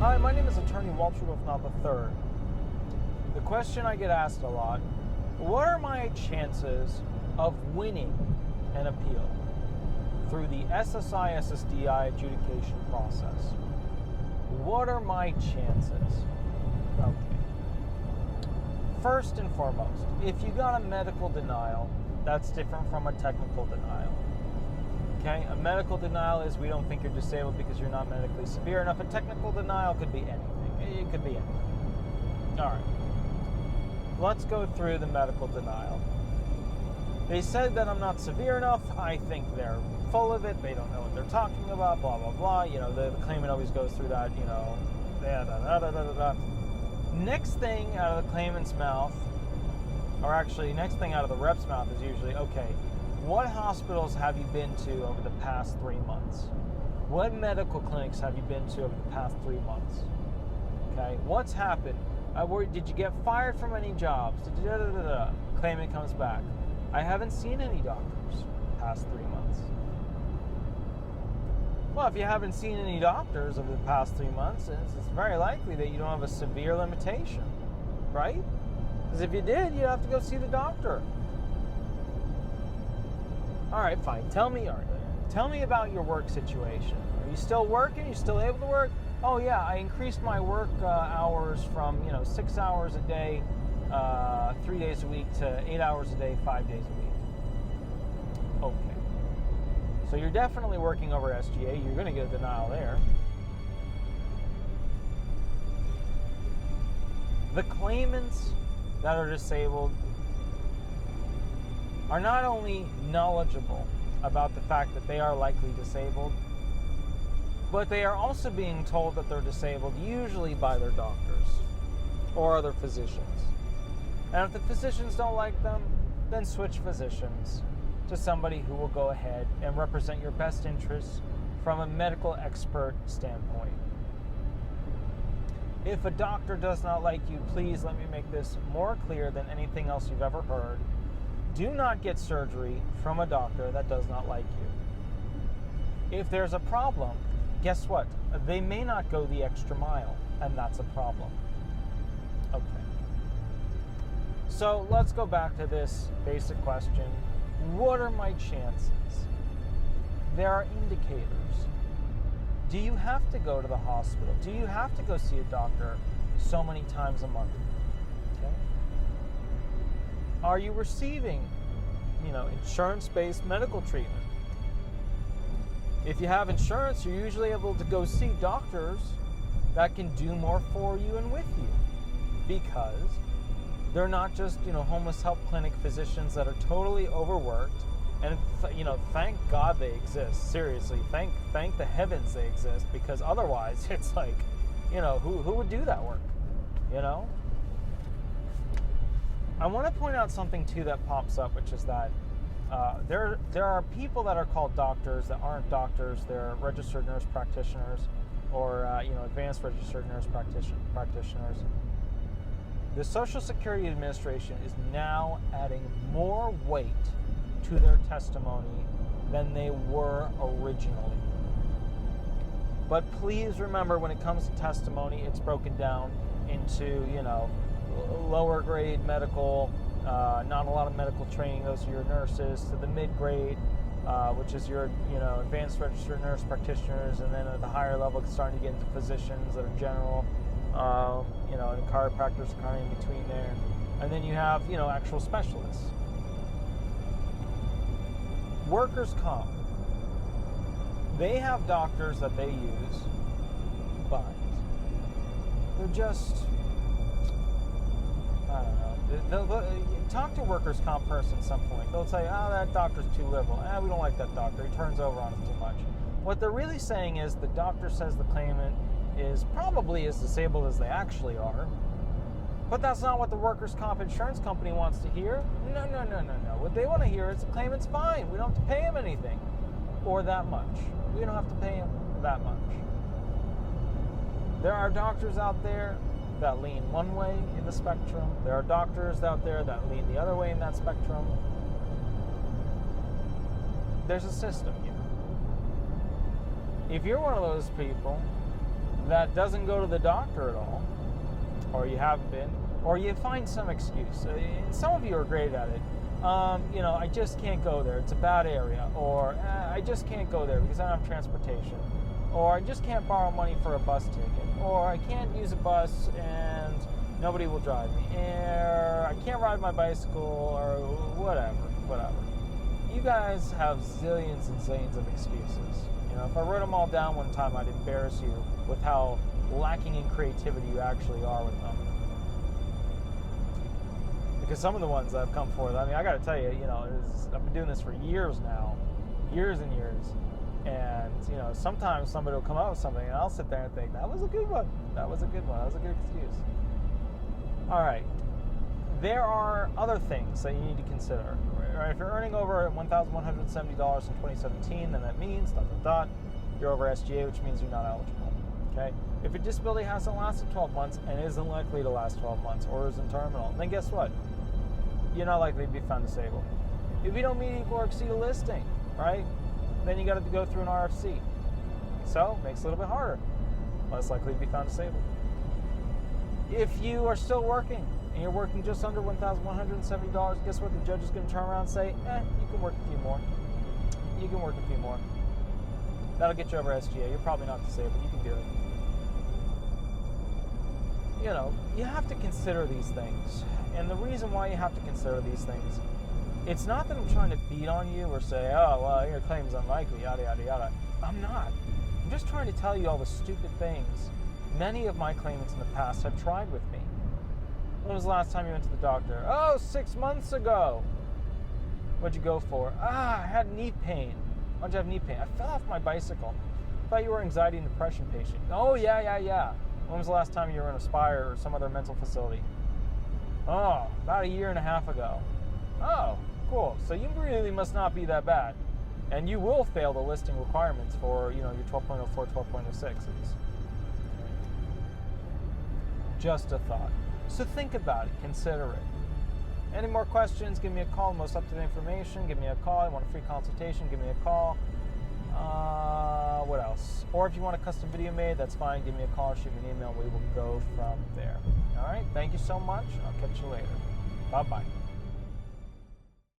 Hi, my name is attorney Walter Rudolph Hnot III. The question I get asked a lot, what are my chances of winning an appeal through the SSI SSDI adjudication process? What are my chances? Okay. First and foremost, if you got a medical denial, that's different from a technical denial. Okay, a medical denial is we don't think you're disabled because you're not medically severe enough. A technical denial could be anything. It could be anything. All right. Let's go through the medical denial. They said that I'm not severe enough. I think they're full of it. They don't know what they're talking about, blah, blah, blah. You know, the claimant always goes through that, you know, da, da, da, da, da, da. Next thing out of the claimant's mouth, or actually next thing out of the rep's mouth is usually, okay, what hospitals have you been to over the past 3 months? What medical clinics have you been to over the past 3 months? Okay, what's happened? Did you get fired from any jobs? Claimant comes back. I haven't seen any doctors past 3 months. Well, if you haven't seen any doctors over the past 3 months, it's very likely that you don't have a severe limitation, right? Because if you did, you'd have to go see the doctor. All right, fine. Tell me about your work situation. Are you still working? Are you still able to work? Oh yeah, I increased my work hours from 6 hours a day, 3 days a week to 8 hours a day, 5 days a week. Okay. So you're definitely working over SGA. You're going to get a denial there. The claimants that are disabled are not only knowledgeable about the fact that they are likely disabled, but they are also being told that they're disabled, usually by their doctors or other physicians. And if the physicians don't like them, then switch physicians to somebody who will go ahead and represent your best interests from a medical expert standpoint. If a doctor does not like you, please let me make this more clear than anything else you've ever heard. Do not get surgery from a doctor that does not like you. If there's a problem, guess what? They may not go the extra mile, and that's a problem. Okay. So let's go back to this basic question. What are my chances? There are indicators. Do you have to go to the hospital? Do you have to go see a doctor so many times a month? Okay. Are you receiving, insurance-based medical treatment? If you have insurance, you're usually able to go see doctors that can do more for you and with you, because they're not just, homeless help clinic physicians that are totally overworked. And thank God they exist. Seriously, thank the heavens they exist, because otherwise it's like, who would do that work? I want to point out something too that pops up, which is that there are people that are called doctors that aren't doctors. They're registered nurse practitioners, or advanced registered nurse practitioners. The Social Security Administration is now adding more weight to their testimony than they were originally. But please remember, when it comes to testimony, it's broken down into, lower grade medical, not a lot of medical training, those are your nurses, to the mid grade, which is your, advanced registered nurse practitioners, and then at the higher level, it's starting to get into physicians that are general, and chiropractors are kind of in between there. And then you have, actual specialists. Workers' comp. They have doctors that they use, but they're just, I don't know. They'll talk to a workers' comp person at some point. They'll say, that doctor's too liberal. We don't like that doctor. He turns over on us too much. What they're really saying is the doctor says the claimant is probably as disabled as they actually are. But that's not what the workers' comp insurance company wants to hear. No. What they want to hear is the claimant's fine. We don't have to pay him anything. Or that much. We don't have to pay him that much. There are doctors out there that lean one way in the spectrum. There are doctors out there that lean the other way in that spectrum. There's a system here. If you're one of those people that doesn't go to the doctor at all, or you haven't been, or you find some excuse. Some of you are great at it. I just can't go there. It's a bad area. Or I just can't go there because I don't have transportation. Or I just can't borrow money for a bus ticket. Or I can't use a bus and nobody will drive me. Or I can't ride my bicycle, or whatever. You guys have zillions and zillions of excuses. If I wrote them all down one time, I'd embarrass you with how lacking in creativity you actually are with them. Because some of the ones I've come forward, I got to tell you, I've been doing this for years now, years and years, and sometimes somebody will come up with something, and I'll sit there and think, that was a good one, that was a good excuse. All right, there are other things that you need to consider. Right? If you're earning over $1,170 in 2017, then that means you're over SGA, which means you're not eligible. Okay. If your disability hasn't lasted 12 months and isn't likely to last 12 months or isn't terminal, then guess what? You're not likely to be found disabled. If you don't meet equal or exceed a listing, right, then you got to go through an RFC. So it makes it a little bit harder. Less likely to be found disabled. If you are still working and you're working just under $1,170, guess what? The judge is going to turn around and say, you can work a few more. You can work a few more. That'll get you over SGA. You're probably not disabled. You can do it. You have to consider these things. And the reason why you have to consider these things, it's not that I'm trying to beat on you or say, oh, well, your claim's unlikely, yada, yada, yada. I'm not. I'm just trying to tell you all the stupid things many of my claimants in the past have tried with me. When was the last time you went to the doctor? Oh, 6 months ago. What'd you go for? I had knee pain. Why'd you have knee pain? I fell off my bicycle. I thought you were an anxiety and depression patient. Oh, yeah. When was the last time you were in Aspire or some other mental facility? Oh, about 1.5 years ago. Oh, cool. So you really must not be that bad. And you will fail the listing requirements for, your 12.04, 12.06. Just a thought. So think about it. Consider it. Any more questions, give me a call. Most up-to-date information, give me a call. You want a free consultation, give me a call. What else? Or if you want a custom video made, that's fine. Give me a call, shoot me an email. We will go from there. All right? Thank you so much. I'll catch you later. Bye-bye.